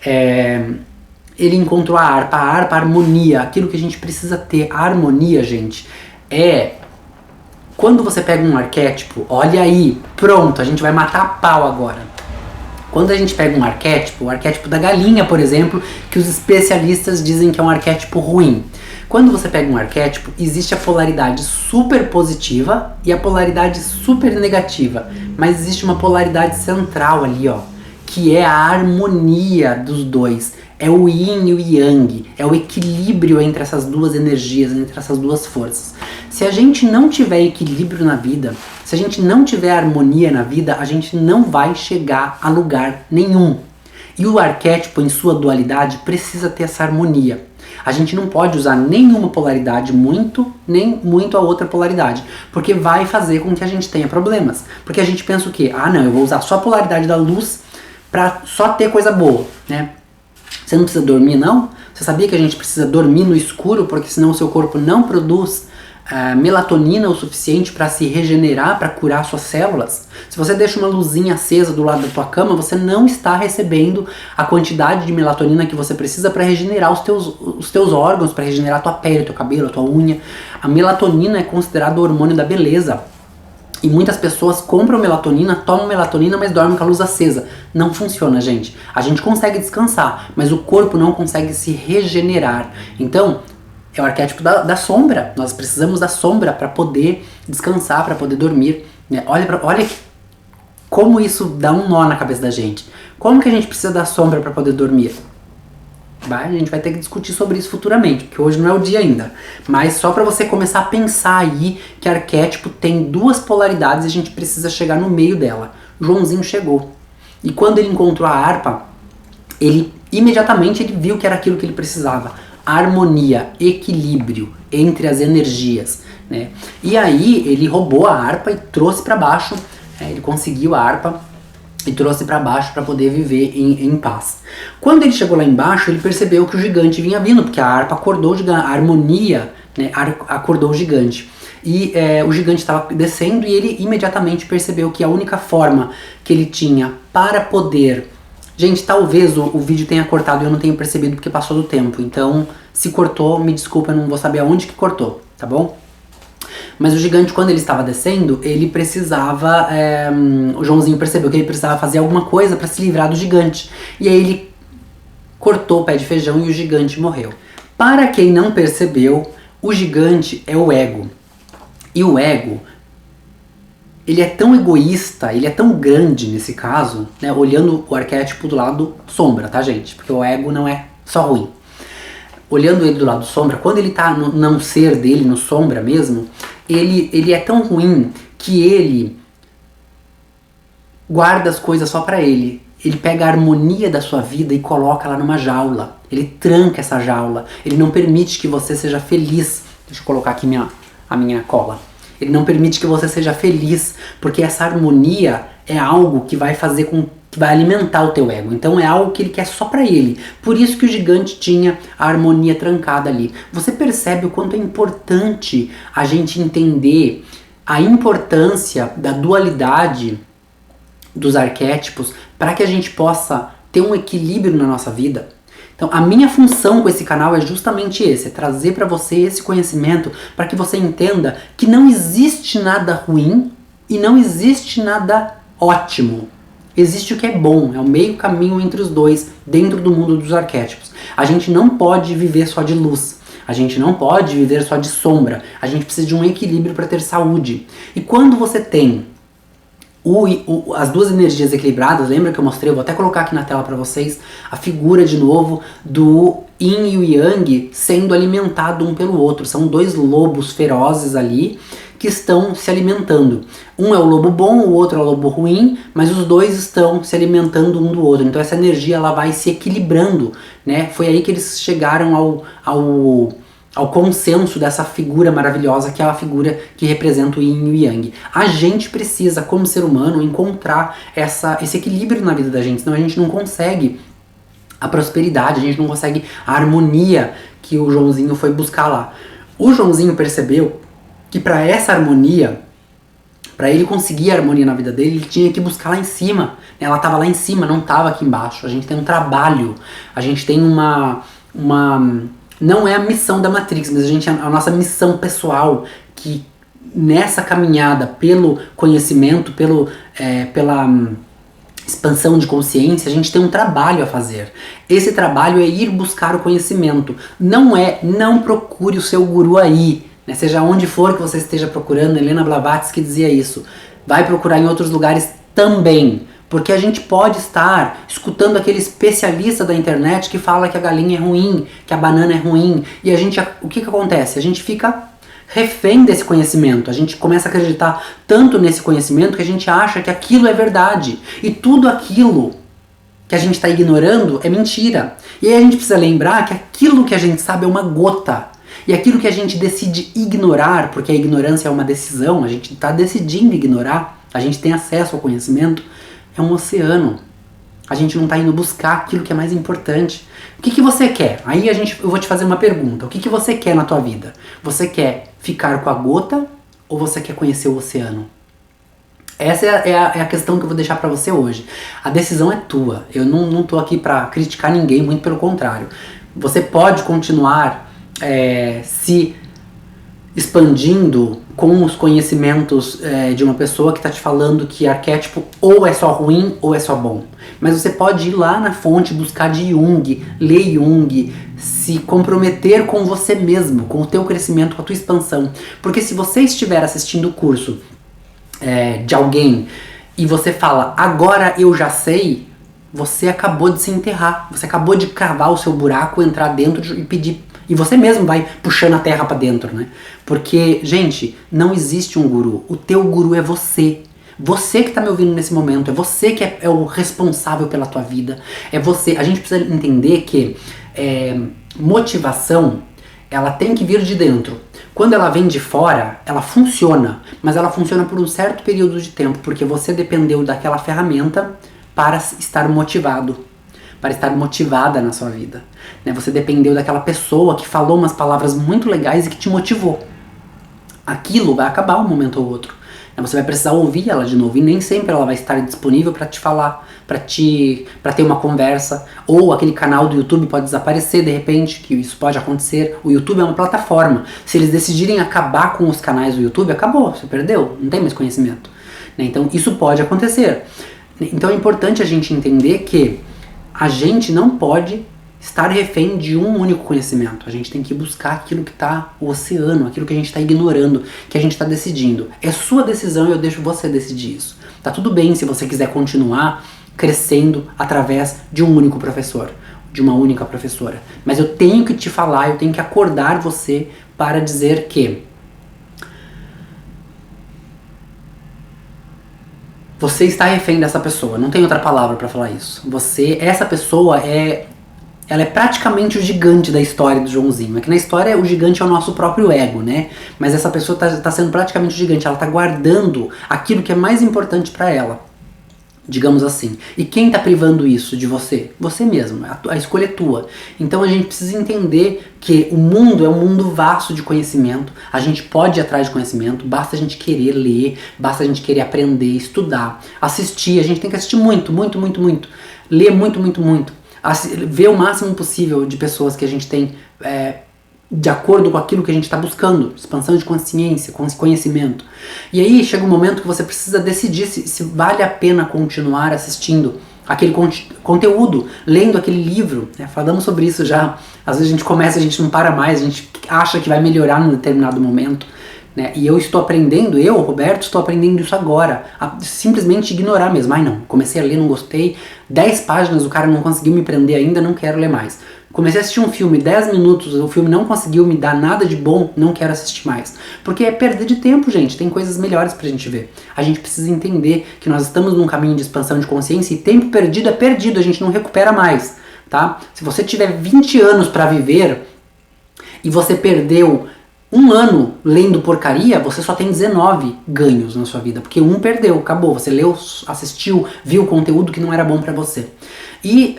Ele encontrou a harpa, a harmonia. Aquilo que a gente precisa ter. A harmonia, gente, quando você pega um arquétipo, olha aí, pronto, a gente vai matar a pau agora. Quando a gente pega um arquétipo, o arquétipo da galinha, por exemplo, que os especialistas dizem que é um arquétipo ruim. Quando você pega um arquétipo, existe a polaridade super positiva e a polaridade super negativa. Mas existe uma polaridade central ali, ó, que é a harmonia dos dois. É o yin e o yang, é o equilíbrio entre essas duas energias, entre essas duas forças. Se a gente não tiver equilíbrio na vida, se a gente não tiver harmonia na vida, a gente não vai chegar a lugar nenhum. E o arquétipo, em sua dualidade, precisa ter essa harmonia. A gente não pode usar nenhuma polaridade muito, nem muito a outra polaridade, porque vai fazer com que a gente tenha problemas. Porque a gente pensa o quê? Ah, não, eu vou usar só a polaridade da luz pra só ter coisa boa, né? Você não precisa dormir, não? Você sabia que a gente precisa dormir no escuro, porque senão o seu corpo não produz melatonina o suficiente para se regenerar, para curar suas células? Se você deixa uma luzinha acesa do lado da tua cama, você não está recebendo a quantidade de melatonina que você precisa para regenerar os teus órgãos, para regenerar a tua pele, o teu cabelo, a tua unha. A melatonina é considerado o hormônio da beleza. E muitas pessoas compram melatonina, tomam melatonina, mas dormem com a luz acesa. Não funciona, gente. A gente consegue descansar, mas o corpo não consegue se regenerar. Então, é o arquétipo da sombra. Nós precisamos da sombra para poder descansar, para poder dormir, né? Olha como isso dá um nó na cabeça da gente. Como que a gente precisa da sombra para poder dormir? A gente vai ter que discutir sobre isso futuramente, porque hoje não é o dia ainda. Mas só para você começar a pensar aí que arquétipo tem duas polaridades e a gente precisa chegar no meio dela. Joãozinho chegou. E quando ele encontrou a harpa, ele imediatamente viu que era aquilo que ele precisava. Harmonia, equilíbrio entre as energias, né? E aí ele roubou a harpa e trouxe para baixo, ele conseguiu a harpa e trouxe para baixo para poder viver em paz. Quando ele chegou lá embaixo, ele percebeu que o gigante vinha vindo, porque a harpa acordou o gigante, a harmonia, né, acordou o gigante. E o gigante estava descendo e ele imediatamente percebeu que a única forma que ele tinha para poder... Gente, talvez o vídeo tenha cortado e eu não tenha percebido porque passou do tempo. Então, se cortou, me desculpa, eu não vou saber aonde que cortou, tá bom? Mas o gigante, quando ele estava descendo, ele precisava... o Joãozinho percebeu que ele precisava fazer alguma coisa para se livrar do gigante. E aí ele cortou o pé de feijão e o gigante morreu. Para quem não percebeu, o gigante é o ego. E o ego... ele é tão egoísta, ele é tão grande nesse caso, né, olhando o arquétipo do lado sombra, tá, gente? Porque o ego não é só ruim. Olhando ele do lado sombra, quando ele tá no não ser dele, no sombra mesmo, ele é tão ruim que ele guarda as coisas só pra ele. Ele pega a harmonia da sua vida e coloca ela numa jaula. Ele tranca essa jaula. Ele não permite que você seja feliz. Deixa eu colocar aqui a minha cola. Ele não permite que você seja feliz, porque essa harmonia é algo que vai fazer que vai alimentar o teu ego. Então é algo que ele quer só pra ele. Por isso que o gigante tinha a harmonia trancada ali. Você percebe o quanto é importante a gente entender a importância da dualidade dos arquétipos para que a gente possa ter um equilíbrio na nossa vida? Então, a minha função com esse canal é justamente esse, é trazer para você esse conhecimento para que você entenda que não existe nada ruim e não existe nada ótimo. Existe o que é bom, é o meio caminho entre os dois dentro do mundo dos arquétipos. A gente não pode viver só de luz, a gente não pode viver só de sombra, a gente precisa de um equilíbrio para ter saúde. E quando você tem as duas energias equilibradas, lembra que eu mostrei, eu vou até colocar aqui na tela para vocês, a figura de novo do Yin e o Yang sendo alimentado um pelo outro. São dois lobos ferozes ali que estão se alimentando. Um é o lobo bom, o outro é o lobo ruim, mas os dois estão se alimentando um do outro. Então essa energia ela vai se equilibrando, né? Foi aí que eles chegaram ao consenso dessa figura maravilhosa que é a figura que representa o Yin e o Yang. A gente precisa, como ser humano, encontrar esse equilíbrio na vida da gente, senão a gente não consegue a prosperidade, a gente não consegue a harmonia que o Joãozinho foi buscar lá. O Joãozinho percebeu que para essa harmonia, para ele conseguir a harmonia na vida dele, ele tinha que buscar lá em cima. Ela estava lá em cima, não estava aqui embaixo. A gente tem um trabalho, a gente tem uma não é a missão da Matrix, mas a nossa missão pessoal, que nessa caminhada pelo conhecimento, pela expansão de consciência, a gente tem um trabalho a fazer. Esse trabalho é ir buscar o conhecimento. Não procure o seu guru aí, né? Seja onde for que você esteja procurando. Helena Blavatsky dizia isso. Vai procurar em outros lugares também. Porque a gente pode estar escutando aquele especialista da internet que fala que a galinha é ruim, que a banana é ruim. E o que acontece? A gente fica refém desse conhecimento. A gente começa a acreditar tanto nesse conhecimento que a gente acha que aquilo é verdade. E tudo aquilo que a gente está ignorando é mentira. E aí a gente precisa lembrar que aquilo que a gente sabe é uma gota. E aquilo que a gente decide ignorar, porque a ignorância é uma decisão, a gente está decidindo ignorar, a gente tem acesso ao conhecimento, é um oceano. A gente não está indo buscar aquilo que é mais importante. O que você quer? Aí eu vou te fazer uma pergunta. O que você quer na tua vida? Você quer ficar com a gota ou você quer conhecer o oceano? Essa é a questão que eu vou deixar para você hoje. A decisão é tua. Eu não tô aqui para criticar ninguém, muito pelo contrário. Você pode continuar se expandindo com os conhecimentos de uma pessoa que está te falando que arquétipo ou é só ruim ou é só bom. Mas você pode ir lá na fonte, buscar de Jung, ler Jung, se comprometer com você mesmo, com o teu crescimento, com a tua expansão. Porque se você estiver assistindo o curso de alguém e você fala, agora eu já sei, você acabou de se enterrar, você acabou de cavar o seu buraco, entrar dentro e pedir. E você mesmo vai puxando a terra pra dentro, né? Porque, gente, não existe um guru. O teu guru é você. Você que tá me ouvindo nesse momento. É você que é o responsável pela tua vida. É você. A gente precisa entender que motivação, ela tem que vir de dentro. Quando ela vem de fora, ela funciona. Mas ela funciona por um certo período de tempo. Porque você dependeu daquela ferramenta para estar motivado. Para estar motivada na sua vida. Né? Você dependeu daquela pessoa que falou umas palavras muito legais e que te motivou. Aquilo vai acabar um momento ou outro. Né? Você vai precisar ouvir ela de novo e nem sempre ela vai estar disponível para te falar, para ter uma conversa. Ou aquele canal do YouTube pode desaparecer de repente, que isso pode acontecer. O YouTube é uma plataforma. Se eles decidirem acabar com os canais do YouTube, acabou, você perdeu, não tem mais conhecimento. Né? Então isso pode acontecer. Então é importante a gente entender que a gente não pode estar refém de um único conhecimento. A gente tem que buscar aquilo que está o oceano, aquilo que a gente está ignorando, que a gente está decidindo. É sua decisão e eu deixo você decidir isso. Tá tudo bem se você quiser continuar crescendo através de um único professor, de uma única professora. Mas eu tenho que te falar, eu tenho que acordar você para dizer que você está refém dessa pessoa, não tem outra palavra para falar isso. Essa pessoa ela é praticamente o gigante da história do Joãozinho. É que na história o gigante é o nosso próprio ego, né? Mas essa pessoa tá sendo praticamente o gigante, ela tá guardando aquilo que é mais importante para ela, digamos assim. E quem tá privando isso de você? Você mesmo, a escolha é tua. Então a gente precisa entender que o mundo é um mundo vasto de conhecimento, a gente pode ir atrás de conhecimento, basta a gente querer ler, basta a gente querer aprender, estudar, assistir, a gente tem que assistir muito, muito, muito, muito, ler muito, muito, muito, ver o máximo possível de pessoas que a gente tem de acordo com aquilo que a gente está buscando, expansão de consciência, conhecimento. E aí chega um momento que você precisa decidir se vale a pena continuar assistindo aquele conteúdo, lendo aquele livro, né? Falamos sobre isso já. Às vezes a gente começa, a gente não para mais, a gente acha que vai melhorar num determinado momento, né? E eu estou aprendendo, Roberto, estou aprendendo isso agora, a simplesmente ignorar mesmo. Ai não, comecei a ler, não gostei, 10 páginas, o cara não conseguiu me prender ainda, não quero ler mais. Comecei a assistir um filme, 10 minutos, o filme não conseguiu me dar nada de bom, não quero assistir mais. Porque é perda de tempo, gente, tem coisas melhores pra gente ver. A gente precisa entender que nós estamos num caminho de expansão de consciência e tempo perdido é perdido, a gente não recupera mais, tá? Se você tiver 20 anos pra viver e você perdeu um ano lendo porcaria, você só tem 19 ganhos na sua vida, porque um perdeu, acabou, você leu, assistiu, viu conteúdo que não era bom pra você. E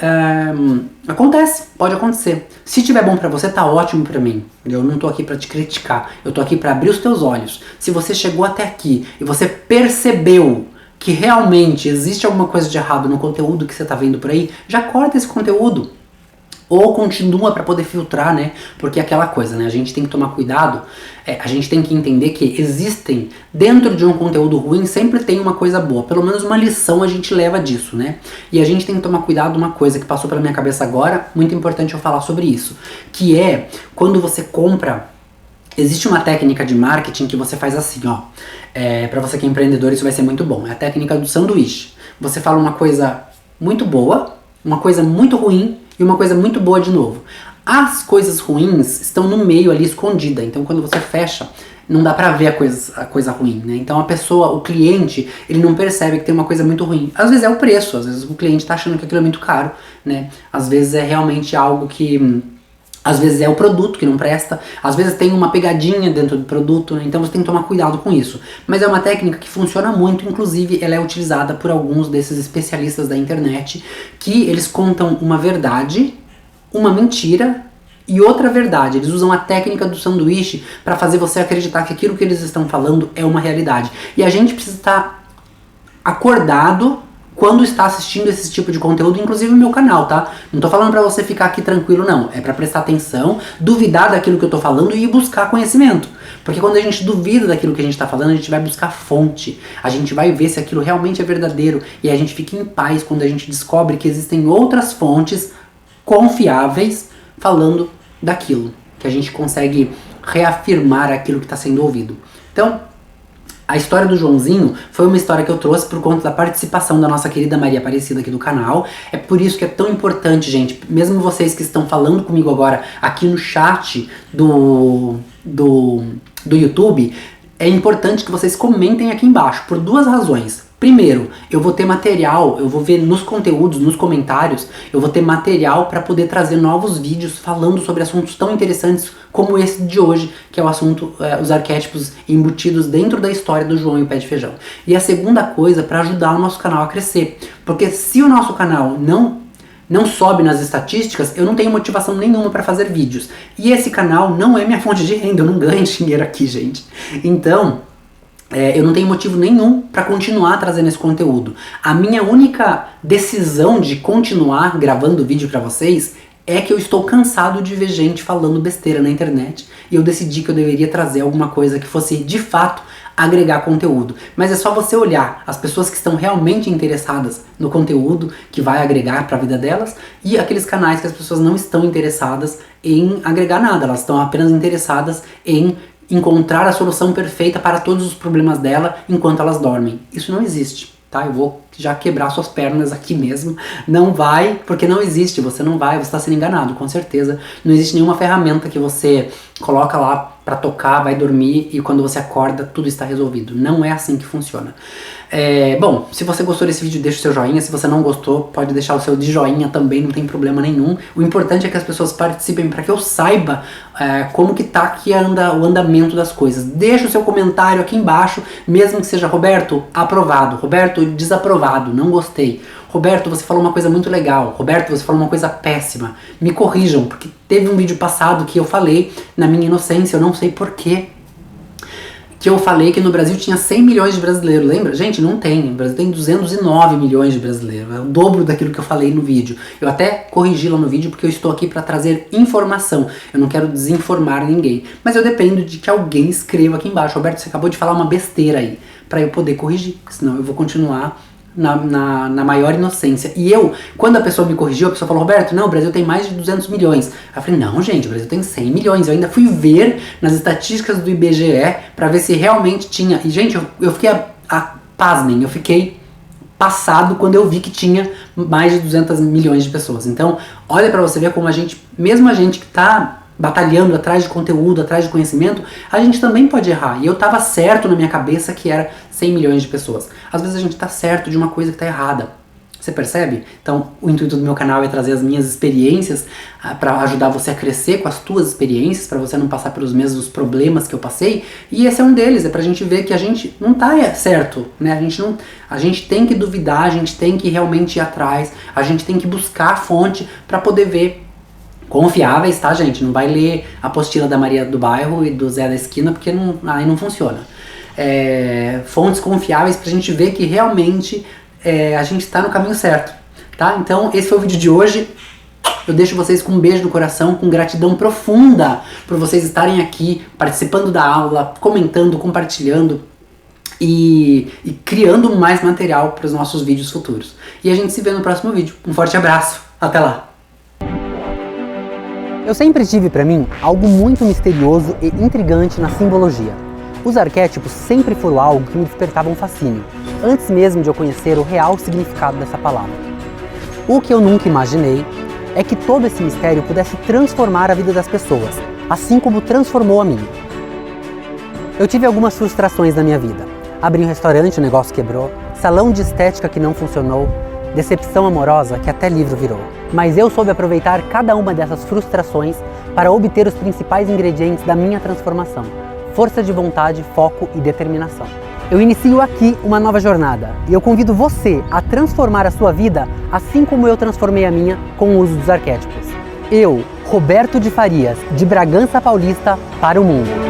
acontece, pode acontecer. Se tiver bom pra você, tá ótimo pra mim. Eu não tô aqui pra te criticar, eu tô aqui pra abrir os teus olhos. Se você chegou até aqui e você percebeu que realmente existe alguma coisa de errado no conteúdo que você tá vendo por aí, já corta esse conteúdo. Ou continua para poder filtrar, né? Porque é aquela coisa, né? A gente tem que tomar cuidado, a gente tem que entender que existem, dentro de um conteúdo ruim, sempre tem uma coisa boa. Pelo menos uma lição a gente leva disso, né? E a gente tem que tomar cuidado, uma coisa que passou pela minha cabeça agora, muito importante eu falar sobre isso, que é quando você compra. Existe uma técnica de marketing que você faz assim, ó. Para você que é empreendedor, isso vai ser muito bom. É a técnica do sanduíche. Você fala uma coisa muito boa, uma coisa muito ruim e uma coisa muito boa de novo. As coisas ruins estão no meio ali, escondida. Então quando você fecha, não dá pra ver a coisa ruim, né? Então a pessoa, o cliente, ele não percebe que tem uma coisa muito ruim. Às vezes é o preço, às vezes o cliente tá achando que aquilo é muito caro, né? Às vezes é realmente algo que... Às vezes é o produto que não presta, às vezes tem uma pegadinha dentro do produto, né? Então você tem que tomar cuidado com isso. Mas é uma técnica que funciona muito, inclusive ela é utilizada por alguns desses especialistas da internet, que eles contam uma verdade, uma mentira e outra verdade. Eles usam a técnica do sanduíche para fazer você acreditar que aquilo que eles estão falando é uma realidade. E a gente precisa estar acordado quando está assistindo esse tipo de conteúdo, inclusive no meu canal, tá? Não tô falando pra você ficar aqui tranquilo, não. É pra prestar atenção, duvidar daquilo que eu tô falando e ir buscar conhecimento. Porque quando a gente duvida daquilo que a gente tá falando, a gente vai buscar fonte. A gente vai ver se aquilo realmente é verdadeiro. E a gente fica em paz quando a gente descobre que existem outras fontes confiáveis falando daquilo. Que a gente consegue reafirmar aquilo que está sendo ouvido. Então, a história do Joãozinho foi uma história que eu trouxe por conta da participação da nossa querida Maria Aparecida aqui do canal. É por isso que é tão importante, gente, mesmo vocês que estão falando comigo agora aqui no chat do YouTube, é importante que vocês comentem aqui embaixo, por duas razões. Primeiro, eu vou ter material, eu vou ver nos conteúdos, nos comentários, eu vou ter material para poder trazer novos vídeos falando sobre assuntos tão interessantes como esse de hoje, que é o assunto, os arquétipos embutidos dentro da história do João e o Pé de Feijão. E a segunda coisa, para ajudar o nosso canal a crescer, porque se o nosso canal não sobe nas estatísticas, eu não tenho motivação nenhuma para fazer vídeos. E esse canal não é minha fonte de renda, eu não ganho dinheiro aqui, gente. Então... eu não tenho motivo nenhum para continuar trazendo esse conteúdo. A minha única decisão de continuar gravando vídeo para vocês é que eu estou cansado de ver gente falando besteira na internet e eu decidi que eu deveria trazer alguma coisa que fosse de fato agregar conteúdo. Mas é só você olhar as pessoas que estão realmente interessadas no conteúdo que vai agregar para a vida delas e aqueles canais que as pessoas não estão interessadas em agregar nada, elas estão apenas interessadas em encontrar a solução perfeita para todos os problemas dela enquanto elas dormem. Isso não existe, tá? Eu vou já quebrar suas pernas aqui mesmo. Não vai, porque não existe, você não vai, você está sendo enganado, com certeza. Não existe nenhuma ferramenta que você coloca lá para tocar, vai dormir e quando você acorda tudo está resolvido. Não é assim que funciona. Bom, se você gostou desse vídeo, deixa o seu joinha. Se você não gostou, pode deixar o seu de joinha também, não tem problema nenhum. O importante é que as pessoas participem para que eu saiba como que tá aqui o andamento das coisas. Deixa o seu comentário aqui embaixo, mesmo que seja Roberto, aprovado, Roberto, desaprovado, não gostei. Roberto, você falou uma coisa muito legal. Roberto, você falou uma coisa péssima. Me corrijam, porque teve um vídeo passado que eu falei, na minha inocência, eu não sei porquê, que eu falei que no Brasil tinha 100 milhões de brasileiros, lembra? Gente, não tem, no Brasil tem 209 milhões de brasileiros, é o dobro daquilo que eu falei no vídeo. Eu até corrigi lá no vídeo porque eu estou aqui para trazer informação, eu não quero desinformar ninguém, mas eu dependo de que alguém escreva aqui embaixo, Roberto, você acabou de falar uma besteira aí, para eu poder corrigir, porque senão eu vou continuar na maior inocência. E eu, quando a pessoa me corrigiu, a pessoa falou, Roberto, não, o Brasil tem mais de 200 milhões. Eu falei, não, gente, o Brasil tem 100 milhões. Eu ainda fui ver nas estatísticas do IBGE pra ver se realmente tinha. E, gente, eu fiquei, pasmem, eu fiquei passado, quando eu vi que tinha mais de 200 milhões de pessoas. Então, olha pra você ver como mesmo a gente que tá batalhando atrás de conteúdo, atrás de conhecimento, a gente também pode errar. E eu tava certo na minha cabeça que era 100 milhões de pessoas. Às vezes a gente tá certo de uma coisa que tá errada. Você percebe? Então, o intuito do meu canal é trazer as minhas experiências para ajudar você a crescer com as tuas experiências, para você não passar pelos mesmos problemas que eu passei. E esse é um deles, é pra gente ver que a gente não tá certo, né? A gente tem que duvidar, a gente tem que realmente ir atrás, a gente tem que buscar a fonte para poder ver. Confiáveis, tá, gente? Não vai ler a apostila da Maria do Bairro e do Zé da Esquina, porque aí não funciona. Fontes confiáveis pra gente ver que realmente a gente tá no caminho certo, tá? Então, esse foi o vídeo de hoje. Eu deixo vocês com um beijo no coração, com gratidão profunda por vocês estarem aqui, participando da aula, comentando, compartilhando e criando mais material para os nossos vídeos futuros. E a gente se vê no próximo vídeo. Um forte abraço. Até lá! Eu sempre tive para mim algo muito misterioso e intrigante na simbologia. Os arquétipos sempre foram algo que me despertava um fascínio, antes mesmo de eu conhecer o real significado dessa palavra. O que eu nunca imaginei é que todo esse mistério pudesse transformar a vida das pessoas, assim como transformou a minha. Eu tive algumas frustrações na minha vida. Abri um restaurante, o negócio quebrou, salão de estética que não funcionou, decepção amorosa que até livro virou. Mas eu soube aproveitar cada uma dessas frustrações para obter os principais ingredientes da minha transformação: força de vontade, foco e determinação. Eu inicio aqui uma nova jornada e eu convido você a transformar a sua vida assim como eu transformei a minha com o uso dos arquétipos. Eu, Roberto de Farias, de Bragança Paulista, para o mundo.